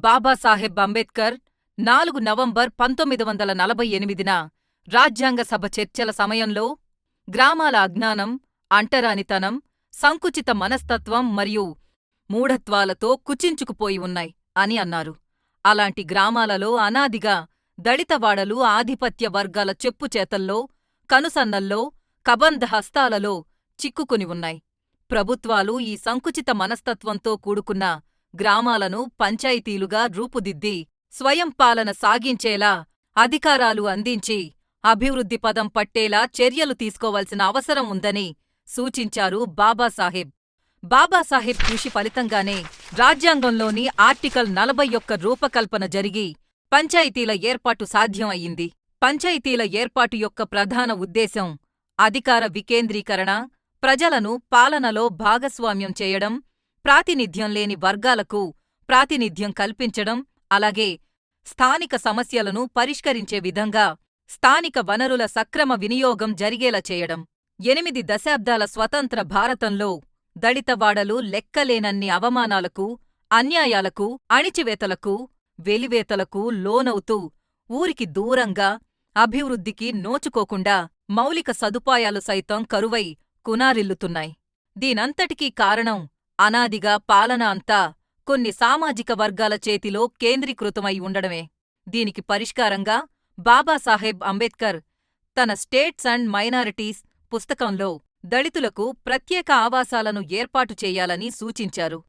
Babasaheb Ambedkar 4 November 1948న రాజ్యాంగ సభ చర్చల సమయంలో గ్రామాల అజ్ఞానం, అంటరానితనం, సంకుచిత మనస్తత్వం మరియు మూఢత్వాలతో కుచించుకుపోయి ఉన్నాయి అని అన్నారు. అలాంటి గ్రామాలలో అనాదిగా దళితవాడలు ఆధిపత్య వర్గాల చెప్పుచేతల్లో, కనుసన్నల్లో, కబంధ హస్తాలలో చిక్కుకుని ఉన్నాయి. ప్రభుత్వాలు ఈ సంకుచిత మనస్తత్వంతో కూడుకున్న గ్రామాలను పంచాయతీలుగా రూపుదిద్ది స్వయంపాలన సాగించేలా అధికారాలు అందించి అభివృద్ధి పదం పట్టేలా చర్యలు తీసుకోవలసిన అవసరం ఉందని సూచించారు బాబాసాహెబ్. బాబాసాహెబ్ కృషి ఫలితంగానే రాజ్యాంగంలోని ఆర్టికల్ 41 రూపకల్పన జరిగి పంచాయతీల ఏర్పాటు సాధ్యం అయింది. పంచాయతీల ఏర్పాటు యొక్క ప్రధాన ఉద్దేశం అధికార వికేంద్రీకరణ, ప్రజలను పాలనలో భాగస్వామ్యం చేయడం, ప్రాతినిధ్యం లేని వర్గాలకు ప్రాతినిధ్యం కల్పించడం, అలాగే స్థానిక సమస్యలను పరిష్కరించే విధంగా స్థానిక వనరుల సక్రమ వినియోగం జరిగేలా చేయడం. 8 దశాబ్దాల స్వతంత్ర భారతంలో దళితవాడలు లెక్కలేనన్ని అవమానాలకు, అన్యాయాలకు, అణిచివేతలకు, వెలివేతలకు లోనవుతూ ఊరికి దూరంగా, అభివృద్ధికి నోచుకోకుండా మౌలిక సదుపాయాలు సైతం కరువై కునారిల్లుతున్నాయి. దీనంతటికీ కారణం అనాదిగా పాలన అంతా కొన్ని సామాజిక వర్గాల చేతిలో కేంద్రీకృతమై ఉండడమే. దీనికి పరిష్కారంగా బాబాసాహెబ్ అంబేద్కర్ తన స్టేట్స్ అండ్ మైనారిటీస్ పుస్తకంలో దళితులకు ప్రత్యేక ఆవాసాలను ఏర్పాటు చేయాలని సూచించారు.